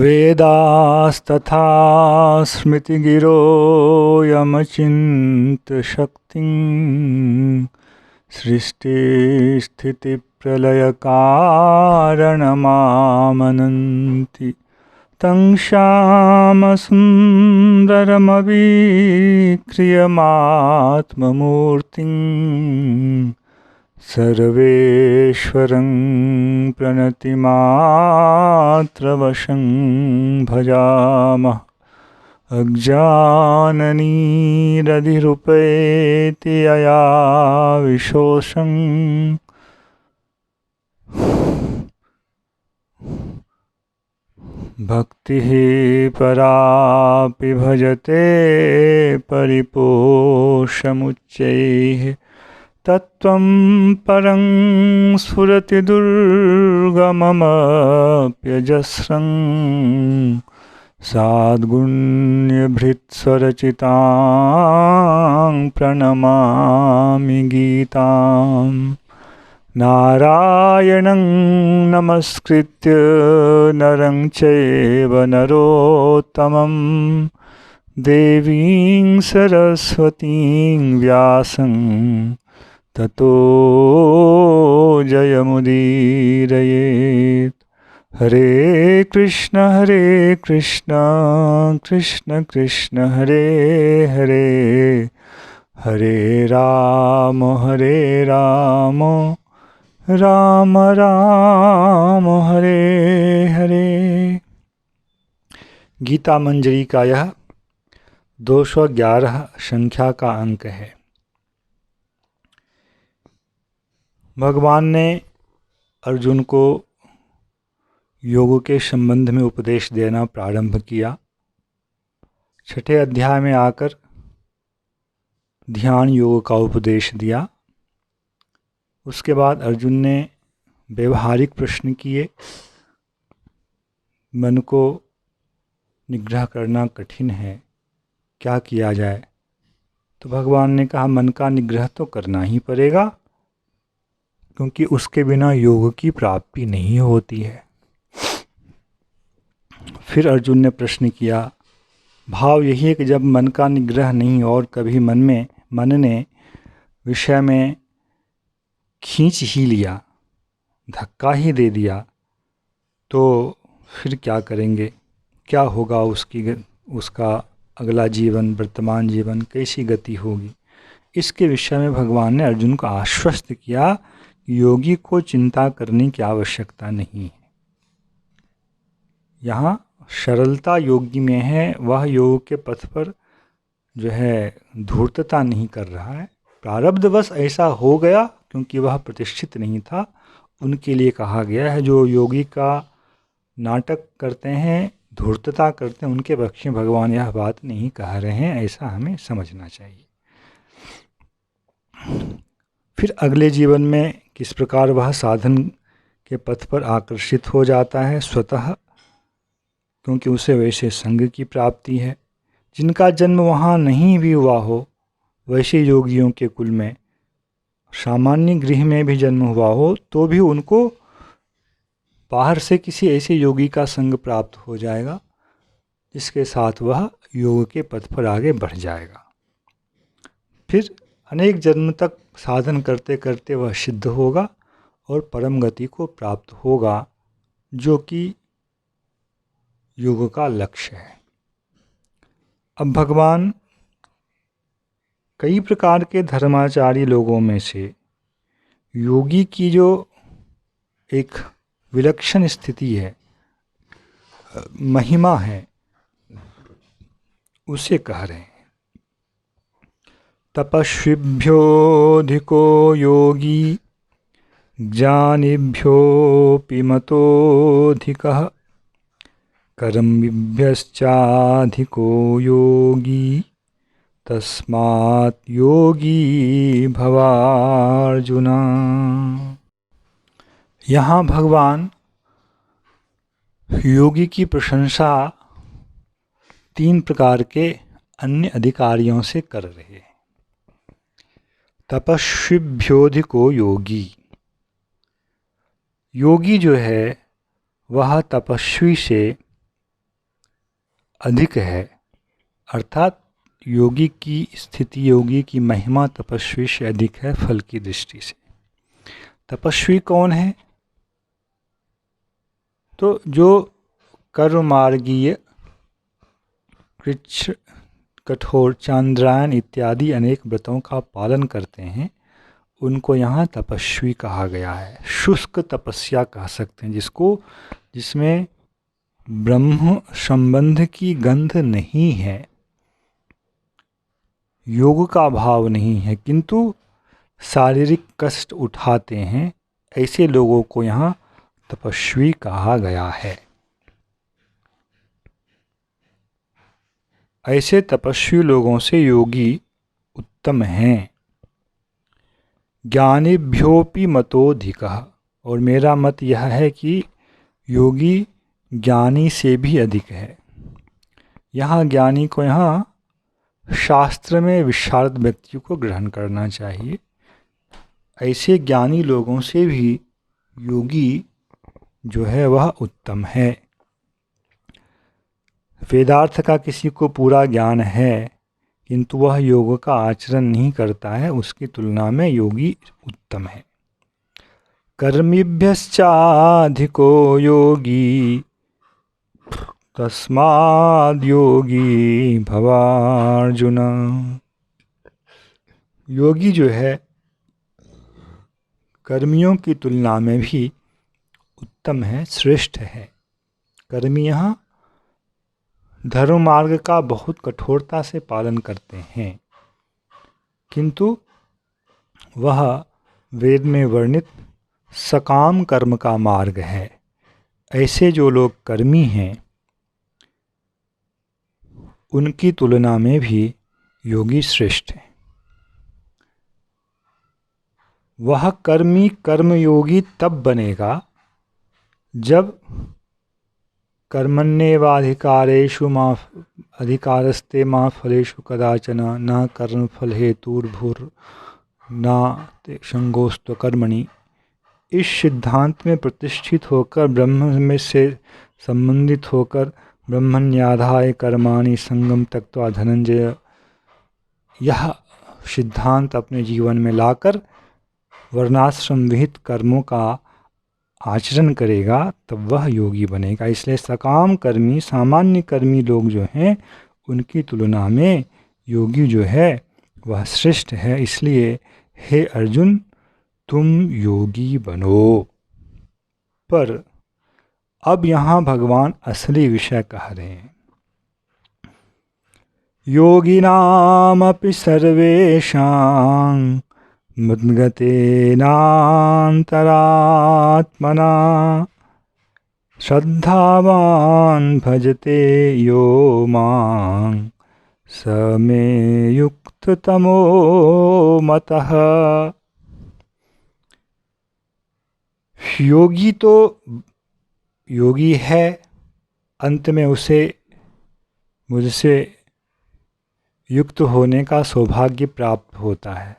वेदास्तथा स्मृतिगिरो यमचिन्तशक्तिं सृष्टिस्थितिप्रलयकारणमामनन्ति तं श्यामसुन्दरमवीक्रियमात्ममूर्तिं सर्वेश्वरं प्रणतिमात्रवशं भजामः। अज्ञाननिरधिरुपैति यया विशोषं भक्तिः परापि भजते परिपोषमुच्चैः तत्त्वं परं स्फुरति दुर्गममप्यजस्रं साद्गुण्यभृत्स्वरचितां प्रणमामि गीताम्। नारायणं नमस्कृत्य नरं चैव नरोत्तमं देवीं सरस्वतीं व्यासं ततो जयमुदीरयेत्। हरे कृष्ण कृष्ण कृष्ण हरे हरे, हरे राम राम राम हरे हरे। गीता मंजरी का यह 211 संख्या का अंक है। भगवान ने अर्जुन को योग के संबंध में उपदेश देना प्रारंभ किया। छठे अध्याय में आकर ध्यान योग का उपदेश दिया। उसके बाद अर्जुन ने व्यवहारिक प्रश्न किए। मन को निग्रह करना कठिन है, क्या किया जाए? तो भगवान ने कहा मन का निग्रह तो करना ही पड़ेगा, क्योंकि उसके बिना योग की प्राप्ति नहीं होती है। फिर अर्जुन ने प्रश्न किया, भाव यही है कि जब मन का निग्रह नहीं और कभी मन ने विषय में खींच ही लिया, धक्का ही दे दिया, तो फिर क्या करेंगे? क्या होगा उसका अगला जीवन, वर्तमान जीवन कैसी गति होगी? इसके विषय में भगवान ने अर्जुन को आश्वस्त किया कि योगी को चिंता करने की आवश्यकता नहीं है। यहाँ सरलता योगी में है, वह योग के पथ पर जो है धूर्तता नहीं कर रहा है। प्रारब्धवश ऐसा हो गया क्योंकि वह प्रतिष्ठित नहीं था। उनके लिए कहा गया है जो योगी का नाटक करते हैं, धूर्तता करते हैं, उनके पक्ष में भगवान यह बात नहीं कह रहे हैं, ऐसा हमें समझना चाहिए। फिर अगले जीवन में किस प्रकार वह साधन के पथ पर आकर्षित हो जाता है स्वतः, क्योंकि उसे वैसे संग की प्राप्ति है। जिनका जन्म वहाँ नहीं भी हुआ हो, वैसे योगियों के कुल में सामान्य गृह में भी जन्म हुआ हो, तो भी उनको बाहर से किसी ऐसे योगी का संग प्राप्त हो जाएगा जिसके साथ वह योग के पथ पर आगे बढ़ जाएगा। फिर अनेक जन्म तक साधन करते करते वह सिद्ध होगा और परम गति को प्राप्त होगा, जो कि योग का लक्ष्य है। अब भगवान कई प्रकार के धर्माचारी लोगों में से योगी की जो एक विलक्षण स्थिति है, महिमा है, उसे कह रहे हैं। तपस्विभ्योऽधिको योगी ज्ञानिभ्योऽपि मतोऽधिकः कर्मिभ्यश्चाधिको योगी तस्मात् योगी भवार्जुना। यहाँ भगवान योगी की प्रशंसा 3 प्रकार के अन्य अधिकारियों से कर रहे हैं। तपस्विभ्योऽधिको योगी, योगी जो है वह तपस्वी से अधिक है, अर्थात योगी की स्थिति, योगी की महिमा तपस्वी से अधिक है फल की दृष्टि से। तपस्वी कौन है? तो जो कर्म मार्गीय, कृच्छ, कठोर, चांद्रायन इत्यादि अनेक व्रतों का पालन करते हैं, उनको यहाँ तपस्वी कहा गया है। शुष्क तपस्या कह सकते हैं जिसमें ब्रह्म संबंध की गंध नहीं है, योग का भाव नहीं है, किंतु शारीरिक कष्ट उठाते हैं, ऐसे लोगों को यहाँ तपस्वी कहा गया है। ऐसे तपस्वी लोगों से योगी उत्तम हैं। ज्ञानिभ्योपि मतोऽधिकः, और मेरा मत यह है कि योगी ज्ञानी से भी अधिक है। यहाँ ज्ञानी को यहाँ शास्त्र में विशारद व्यक्ति को ग्रहण करना चाहिए। ऐसे ज्ञानी लोगों से भी योगी जो है वह उत्तम है। वेदार्थ का किसी को पूरा ज्ञान है किंतु वह योग का आचरण नहीं करता है, उसकी तुलना में योगी उत्तम है। कर्मिभ्यश्चाधिको योगी तस्माद् योगी भवार्जुन। योगी जो है कर्मियों की तुलना में भी उत्तम है, श्रेष्ठ है। कर्मी यहाँ धर्म मार्ग का बहुत कठोरता से पालन करते हैं, किंतु वह वेद में वर्णित सकाम कर्म का मार्ग है। ऐसे जो लोग कर्मी हैं उनकी तुलना में भी योगी श्रेष्ठ है। वह कर्मी कर्मयोगी तब बनेगा जब कर्मण्येवाधिकारेषु मा अधिकारस्ते मा फलेषु कदाचन न कर्मफल हेतुर्भुर्न ते संगोऽस्त्व कर्मणि, इस सिद्धांत में प्रतिष्ठित होकर, ब्रह्म में से संबंधित होकर, ब्रह्मण्याधाय कर्माणि संगम त्यक्त्वा धनंजय, यह सिद्धांत अपने जीवन में लाकर वर्णाश्रम विहित कर्मों का आचरण करेगा तब वह योगी बनेगा। इसलिए सकाम कर्मी, सामान्य कर्मी लोग जो हैं उनकी तुलना में योगी जो है वह श्रेष्ठ है। इसलिए हे अर्जुन, तुम योगी बनो। पर अब यहाँ भगवान असली विषय कह रहे हैं। योगिनामपि सर्वेषां मद्गतेनान्तरात्मना श्रद्धावान् भजते यो मां स मे युक्ततमो मतः। योगी तो योगी है, अंत में उसे मुझसे युक्त होने का सौभाग्य प्राप्त होता है,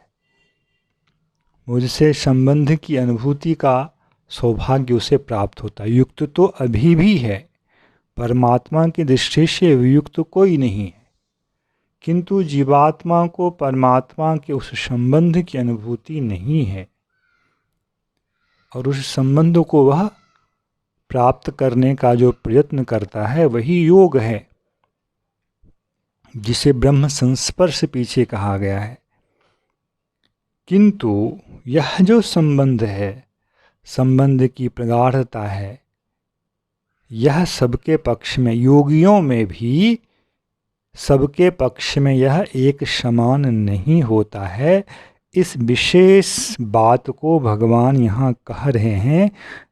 मुझसे संबंध की अनुभूति का सौभाग्य उसे प्राप्त होता है। युक्त तो अभी भी है, परमात्मा की दृष्टि से वियुक्त कोई नहीं है, किंतु जीवात्मा को परमात्मा के उस संबंध की अनुभूति नहीं है, और उस संबंध को वह प्राप्त करने का जो प्रयत्न करता है वही योग है, जिसे ब्रह्म संस्पर्श पीछे कहा गया है। किंतु यह जो संबंध है, संबंध की प्रगाढ़ता है, यह सबके पक्ष में, योगियों में भी सबके पक्ष में यह एक समान नहीं होता है। इस विशेष बात को भगवान यहाँ कह रहे हैं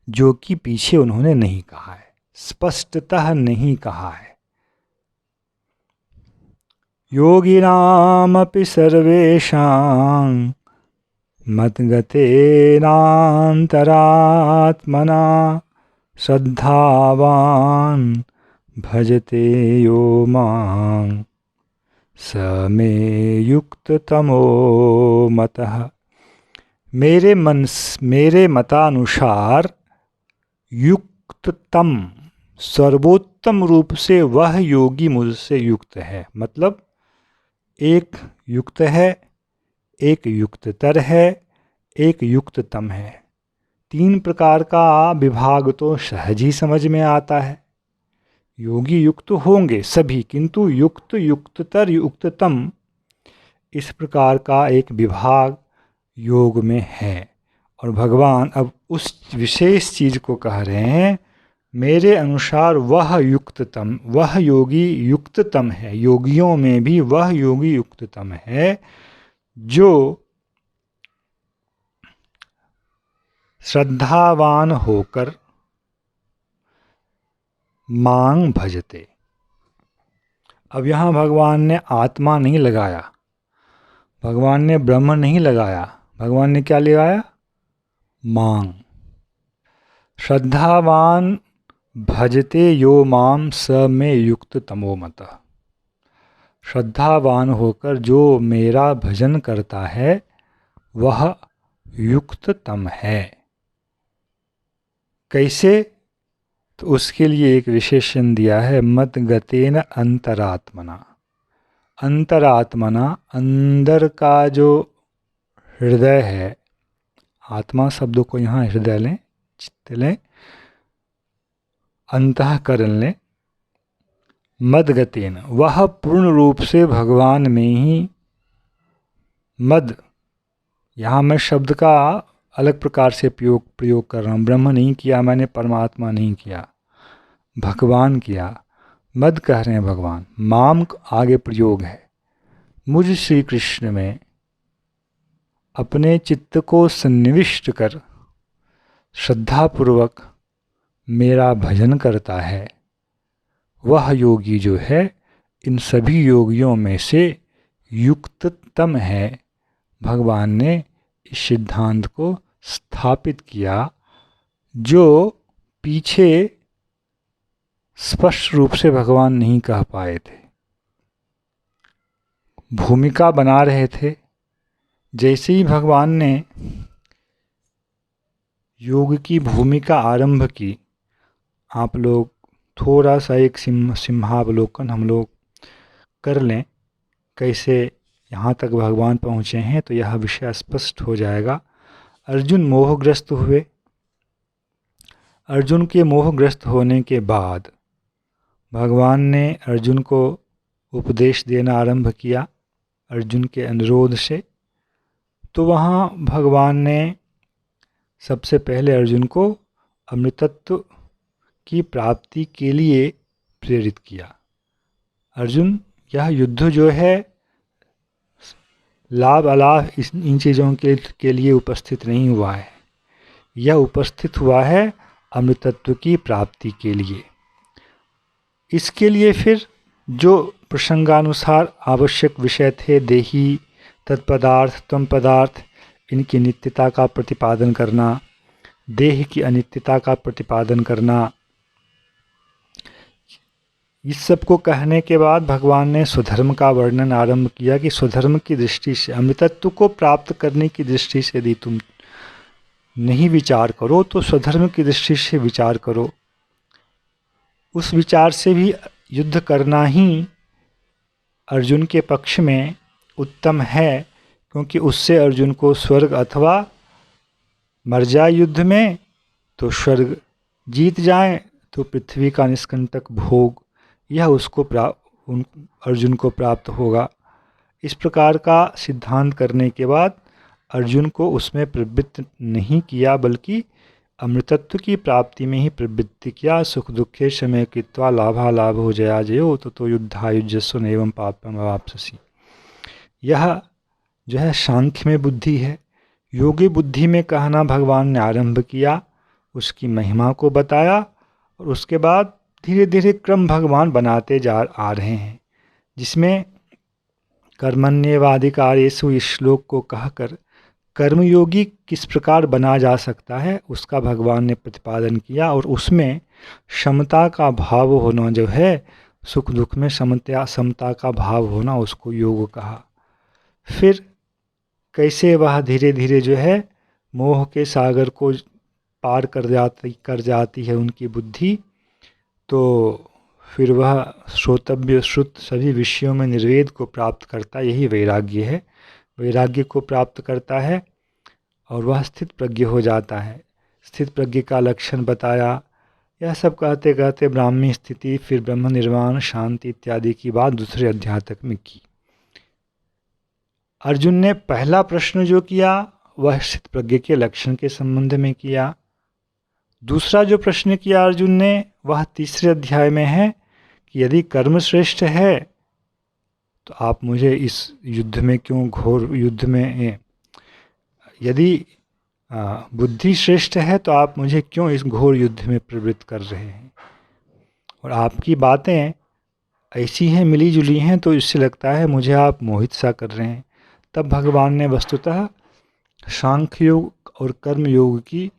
जो कि पीछे उन्होंने नहीं कहा है, स्पष्टतः नहीं कहा है। योगिनामपि सर्वेषां मद्गतेनान्तरात्मना श्रद्धावान् भजते यो मां स मे युक्ततमो मतः। मेरे मतानुसार युक्ततम, सर्वोत्तम उत्तम रूप से वह योगी मुझसे युक्त है। मतलब एक युक्त है, एक युक्ततर है, एक युक्ततम है। 3 प्रकार का विभाग तो सहज ही समझ में आता है। योगी युक्त होंगे सभी, किंतु युक्त, युक्ततर, युक्ततम, इस प्रकार का एक विभाग योग में है। और भगवान अब उस विशेष चीज़ को कह रहे हैं, मेरे अनुसार वह युक्ततम, वह योगी युक्ततम है, योगियों में भी वह योगी युक्ततम है जो श्रद्धावान होकर मांग भजते। अब यहाँ भगवान ने आत्मा नहीं लगाया, भगवान ने ब्रह्म नहीं लगाया, भगवान ने क्या लगाया? मांग। श्रद्धावान भजते यो माम स में युक्त तमो मतः। श्रद्धावान होकर जो मेरा भजन करता है वह युक्ततम है। कैसे? तो उसके लिए एक विशेषण दिया है, मद गतेन अंतरात्मना। अंतरात्मना, अंदर का जो हृदय है, आत्मा शब्द को यहाँ हृदय लें, चित्त लें, अंतःकरण लें। मदगतेन, वह पूर्ण रूप से भगवान में ही, मद, यहाँ मैं शब्द का अलग प्रकार से प्रयोग कर रहा हूँ। ब्रह्म नहीं किया मैंने, परमात्मा नहीं किया, भगवान किया। मद कह रहे हैं भगवान, माम आगे प्रयोग है। मुझ श्री कृष्ण में अपने चित्त को सन्निविष्ट कर श्रद्धापूर्वक मेरा भजन करता है, वह योगी जो है इन सभी योगियों में से युक्ततम है। भगवान ने इस सिद्धांत को स्थापित किया जो पीछे स्पष्ट रूप से भगवान नहीं कह पाए थे, भूमिका बना रहे थे। जैसे ही भगवान ने योग की भूमिका आरंभ की, आप लोग थोड़ा सा एक सिंहावलोकन हम लोग कर लें, कैसे यहाँ तक भगवान पहुँचे हैं, तो यह विषय स्पष्ट हो जाएगा। अर्जुन मोहग्रस्त हुए। अर्जुन के मोहग्रस्त होने के बाद भगवान ने अर्जुन को उपदेश देना आरंभ किया अर्जुन के अनुरोध से। तो वहाँ भगवान ने सबसे पहले अर्जुन को अमृतत्व की प्राप्ति के लिए प्रेरित किया। अर्जुन, यह युद्ध जो है लाभ अलाभ इन चीज़ों के लिए उपस्थित नहीं हुआ है, यह उपस्थित हुआ है अमृतत्व की प्राप्ति के लिए। इसके लिए फिर जो प्रसंगानुसार आवश्यक विषय थे, देही, तत्पदार्थ, त्वम पदार्थ, इनकी नित्यता का प्रतिपादन करना, देह की अनित्यता का प्रतिपादन करना, इस सब को कहने के बाद भगवान ने स्वधर्म का वर्णन आरंभ किया कि स्वधर्म की दृष्टि से, अमृतत्व को प्राप्त करने की दृष्टि से यदि तुम नहीं विचार करो तो स्वधर्म की दृष्टि से विचार करो। उस विचार से भी युद्ध करना ही अर्जुन के पक्ष में उत्तम है, क्योंकि उससे अर्जुन को स्वर्ग अथवा मर जाए युद्ध में तो स्वर्ग, जीत जाए तो पृथ्वी का निष्कंटक भोग, यह उसको अर्जुन को प्राप्त होगा। इस प्रकार का सिद्धांत करने के बाद अर्जुन को उसमें प्रवृत्त नहीं किया, बल्कि अमृतत्व की प्राप्ति में ही प्रवृत्ति किया। सुख दुखे समय कृत्वा लाभा लाभ हो जया जयो तो युद्धायुजस्व एवं पापम अवाप्स्यसि। यह जो है सांख्य में बुद्धि है। योगी बुद्धि में कहना भगवान ने आरंभ किया, उसकी महिमा को बताया, और उसके बाद धीरे धीरे क्रम भगवान बनाते आ रहे हैं, जिसमें कर्मण्येवाधिकारेषु इस श्लोक को कहकर कर्मयोगी किस प्रकार बना जा सकता है उसका भगवान ने प्रतिपादन किया। और उसमें समता का भाव होना जो है, सुख दुख में समता का भाव होना, उसको योग कहा। फिर कैसे वह धीरे धीरे जो है मोह के सागर को पार कर जाती है उनकी बुद्धि, तो फिर वह श्रोतव्य श्रुत सभी विषयों में निर्वेद को प्राप्त करता, यही वैराग्य है। वैराग्य को प्राप्त करता है और वह स्थित प्रज्ञ हो जाता है। स्थित प्रज्ञ का लक्षण बताया। यह सब कहते कहते ब्राह्मी स्थिति, फिर ब्रह्म निर्वाण, शांति इत्यादि की बात दूसरे अध्याय तक में की। अर्जुन ने पहला प्रश्न जो किया वह स्थित प्रज्ञ के लक्षण के संबंध में किया। दूसरा जो प्रश्न किया अर्जुन ने वह तीसरे अध्याय में है कि यदि कर्म श्रेष्ठ है तो आप मुझे इस युद्ध में क्यों, घोर युद्ध में, यदि बुद्धि श्रेष्ठ है तो आप मुझे क्यों इस घोर युद्ध में प्रवृत्त कर रहे हैं। और आपकी बातें ऐसी हैं, मिली जुली हैं, तो इससे लगता है मुझे आप मोहित सा कर रहे हैं। तब भगवान ने वस्तुतः सांख्य योग और कर्म योग की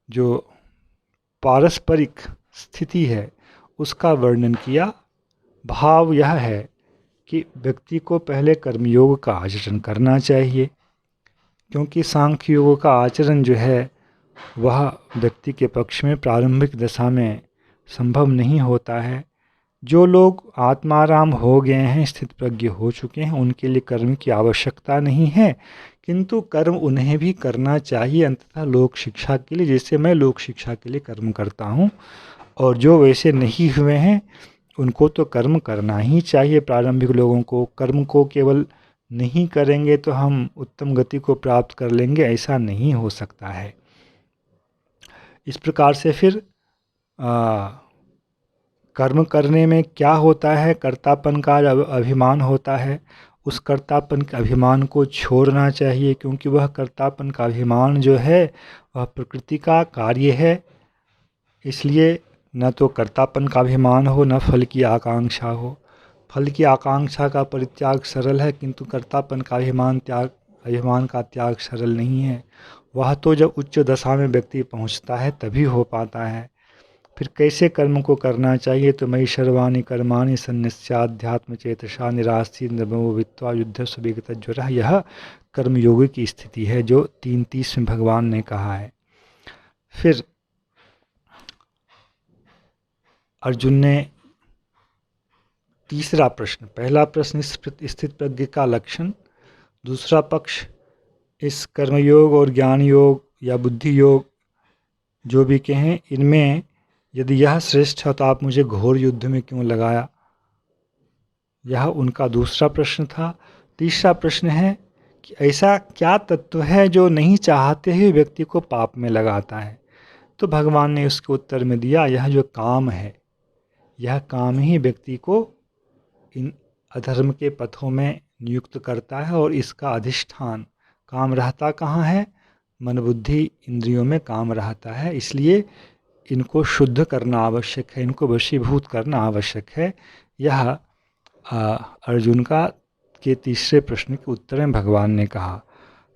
जो पारस्परिक स्थिति है उसका वर्णन किया। भाव यह है कि व्यक्ति को पहले कर्मयोग का आचरण करना चाहिए, क्योंकि सांख्य योग का आचरण जो है वह व्यक्ति के पक्ष में प्रारंभिक दशा में संभव नहीं होता है। जो लोग आत्माराम हो गए हैं, स्थित प्रज्ञ हो चुके हैं, उनके लिए कर्म की आवश्यकता नहीं है, किंतु कर्म उन्हें भी करना चाहिए अंततः लोक शिक्षा के लिए, जैसे मैं लोक शिक्षा के लिए कर्म करता हूँ। और जो वैसे नहीं हुए हैं उनको तो कर्म करना ही चाहिए। प्रारंभिक लोगों को कर्म को केवल नहीं करेंगे तो हम उत्तम गति को प्राप्त कर लेंगे, ऐसा नहीं हो सकता है। इस प्रकार से फिर कर्म करने में क्या होता है, कर्तापन का अभिमान होता है। उस कर्तापन के अभिमान को छोड़ना चाहिए, क्योंकि वह कर्तापन का अभिमान जो है वह प्रकृति का कार्य है। इसलिए न तो कर्तापन का अभिमान हो, न फल की आकांक्षा हो। फल की आकांक्षा का परित्याग सरल है, किंतु कर्तापन का अभिमान का त्याग सरल नहीं है। वह तो जब उच्च दशा में व्यक्ति पहुंचता है तभी हो पाता है। फिर कैसे कर्म को करना चाहिए, तो मयि सर्वाणि कर्माणि सन्न्यस्याध्यात्म चेतसा निरासी नमो वित्वा युद्ध सुविगत ज्वरः, यह कर्मयोगी की स्थिति है जो 3:30 में भगवान ने कहा है। फिर अर्जुन ने तीसरा प्रश्न, पहला प्रश्न स्थित प्रज्ञ का लक्षण, दूसरा पक्ष इस कर्मयोग और ज्ञान योग या बुद्धि योग जो भी कहें, इनमें यदि यह श्रेष्ठ है तो आप मुझे घोर युद्ध में क्यों लगाया, यह उनका दूसरा प्रश्न था। तीसरा प्रश्न है कि ऐसा क्या तत्व है जो नहीं चाहते हुए व्यक्ति को पाप में लगाता है। तो भगवान ने उसके उत्तर में दिया, यह जो काम है, यह काम ही व्यक्ति को इन अधर्म के पथों में नियुक्त करता है। और इसका अधिष्ठान काम रहता कहाँ है, मन बुद्धि इंद्रियों में काम रहता है। इसलिए इनको शुद्ध करना आवश्यक है, इनको वशीभूत करना आवश्यक है। यह अर्जुन के तीसरे प्रश्न के उत्तर में भगवान ने कहा।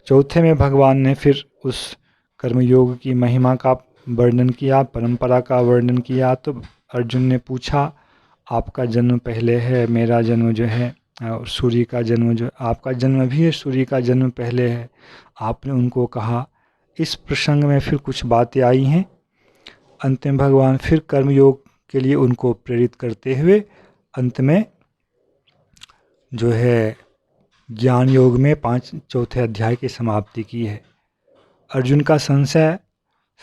चौथे में भगवान ने फिर उस कर्मयोग की महिमा का वर्णन किया, परंपरा का वर्णन किया। तो अर्जुन ने पूछा, आपका जन्म पहले है, मेरा जन्म जो है, सूर्य का जन्म जो, आपका जन्म भी है, सूर्य का जन्म पहले है। आपने उनको कहा। इस प्रसंग में फिर कुछ बातें आई हैं। अंत में भगवान फिर कर्मयोग के लिए उनको प्रेरित करते हुए अंत में जो है ज्ञान योग में चौथे अध्याय की समाप्ति की है। अर्जुन का संशय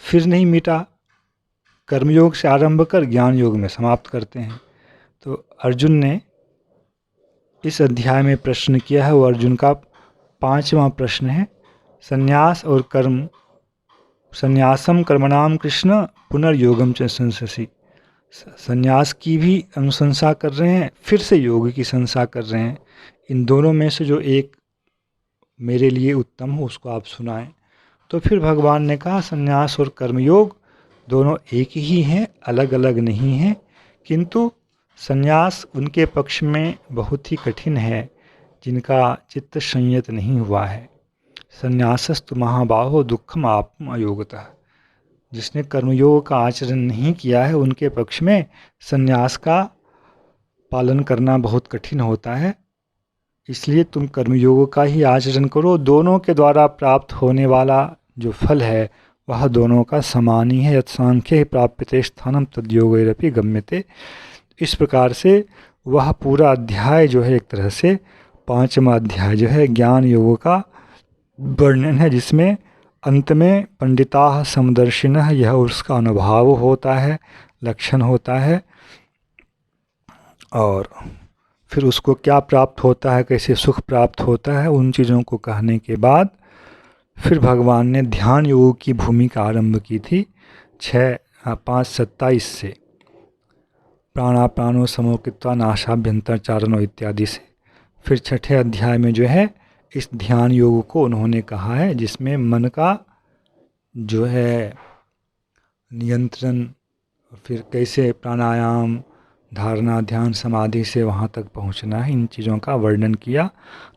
फिर नहीं मिटा, कर्मयोग से आरंभ कर ज्ञान योग में समाप्त करते हैं। तो अर्जुन ने इस अध्याय में प्रश्न किया है, वो अर्जुन का 5वां प्रश्न है। संन्यास और कर्म, संन्यासम कर्मणाम कृष्ण पुनर्योगम च संससी। संन्यास की भी अनुशंसा कर रहे हैं, फिर से योग की संशा कर रहे हैं। इन दोनों में से जो एक मेरे लिए उत्तम हो उसको आप सुनाएं। तो फिर भगवान ने कहा, संन्यास और कर्मयोग दोनों एक ही हैं, अलग अलग नहीं हैं, किंतु संन्यास उनके पक्ष में बहुत ही कठिन है जिनका चित्त संयत नहीं हुआ है। संन्यासस्तु महाबाहो दुःखम आत्म अयोगतः। जिसने कर्मयोग का आचरण नहीं किया है उनके पक्ष में संन्यास का पालन करना बहुत कठिन होता है। इसलिए तुम कर्मयोग का ही आचरण करो। दोनों के द्वारा प्राप्त होने वाला जो फल है वह दोनों का समान ही है। यत् सांख्ये प्राप्यते स्थानम तद्योगैरपि गम्यते। इस प्रकार से वह पूरा अध्याय जो है एक तरह से 5वां अध्याय जो है ज्ञान योग का वर्णन है, जिसमें अंत में पंडिताः समदर्शिनः यह उसका अनुभव होता है, लक्षण होता है, और फिर उसको क्या प्राप्त होता है, कैसे सुख प्राप्त होता है, उन चीज़ों को कहने के बाद फिर भगवान ने ध्यान योग की भूमिका आरंभ की थी 5:27 से, प्राणापानो समो कृत्वा नासाभ्यंतर चारणो इत्यादि से। फिर 6ठे अध्याय में जो है इस ध्यान योग को उन्होंने कहा है, जिसमें मन का जो है नियंत्रण, फिर कैसे प्राणायाम, धारणा, ध्यान, समाधि से वहाँ तक पहुँचना है, इन चीज़ों का वर्णन किया।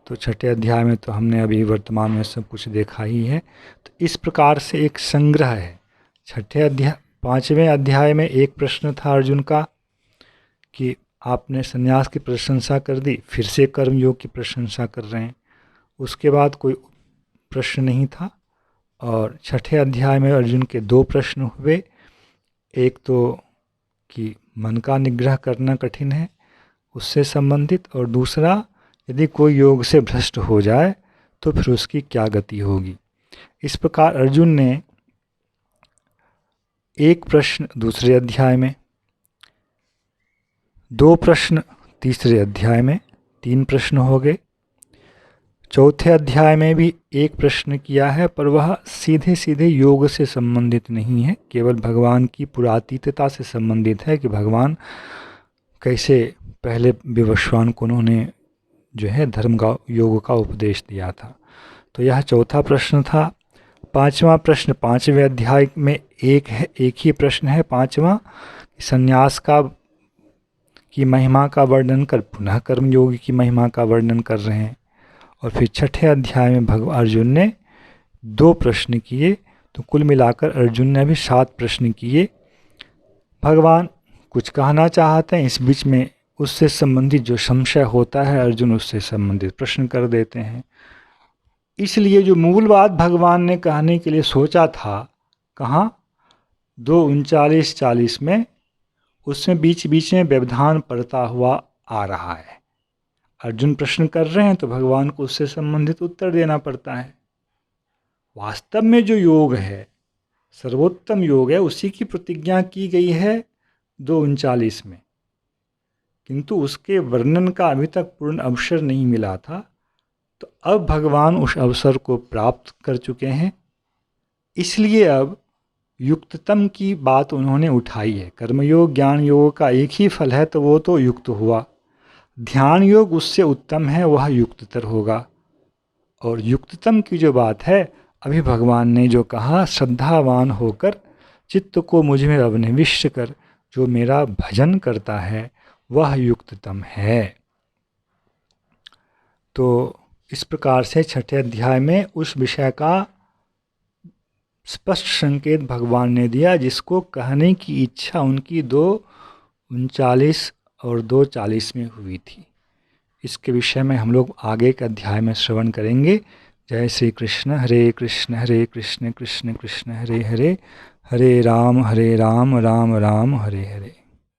तो 6ठे अध्याय में तो हमने अभी वर्तमान में सब कुछ देखा ही है। तो इस प्रकार से एक संग्रह है। 5वें अध्याय में एक प्रश्न था अर्जुन का कि आपने संन्यास की प्रशंसा कर दी, फिर से कर्मयोग की प्रशंसा कर रहे हैं। उसके बाद कोई प्रश्न नहीं था। और 6ठे अध्याय में अर्जुन के 2 प्रश्न हुए। एक तो कि मन का निग्रह करना कठिन है, उससे संबंधित, और दूसरा यदि कोई योग से भ्रष्ट हो जाए तो फिर उसकी क्या गति होगी। इस प्रकार अर्जुन ने एक प्रश्न दूसरे अध्याय में, 2 प्रश्न तीसरे अध्याय में, 3 प्रश्न हो गए। चौथे अध्याय में भी एक प्रश्न किया है, पर वह सीधे सीधे योग से संबंधित नहीं है, केवल भगवान की पुरातीतता से संबंधित है कि भगवान कैसे पहले विवस्वान को उन्होंने जो है धर्म का योग का उपदेश दिया था। तो यह चौथा प्रश्न था। 5वां प्रश्न 5वें अध्याय में एक ही प्रश्न है, 5वां, संन्यास की महिमा का वर्णन कर पुनः कर्मयोग की महिमा का वर्णन कर रहे हैं। और फिर 6ठे अध्याय में अर्जुन ने 2 प्रश्न किए। तो कुल मिलाकर अर्जुन ने अभी 7 प्रश्न किए। भगवान कुछ कहना चाहते हैं, इस बीच में उससे संबंधित जो संशय होता है अर्जुन उससे संबंधित प्रश्न कर देते हैं। इसलिए जो मूल बात भगवान ने कहने के लिए सोचा था, कहाँ 2:39-40 में, उसमें बीच बीच में व्यवधान पड़ता हुआ आ रहा है। अर्जुन प्रश्न कर रहे हैं तो भगवान को उससे संबंधित उत्तर देना पड़ता है। वास्तव में जो योग है, सर्वोत्तम योग है, उसी की प्रतिज्ञा की गई है 2:39 में, किंतु उसके वर्णन का अभी तक पूर्ण अवसर नहीं मिला था। तो अब भगवान उस अवसर को प्राप्त कर चुके हैं, इसलिए अब युक्ततम की बात उन्होंने उठाई है। कर्मयोग ज्ञान योग का एक ही फल है, तो वो तो युक्त हुआ। ध्यान योग उससे उत्तम है, वह युक्ततर होगा। और युक्ततम की जो बात है, अभी भगवान ने जो कहा, श्रद्धावान होकर चित्त को मुझ में अभिनिविष्ट कर जो मेरा भजन करता है वह युक्ततम है। तो इस प्रकार से 6ठे अध्याय में उस विषय का स्पष्ट संकेत भगवान ने दिया, जिसको कहने की इच्छा उनकी 2:39 और 2:40 में हुई थी। इसके विषय में हम लोग आगे के अध्याय में श्रवण करेंगे। जय श्री कृष्ण। हरे कृष्ण कृष्ण कृष्ण हरे हरे, हरे राम राम राम हरे हरे।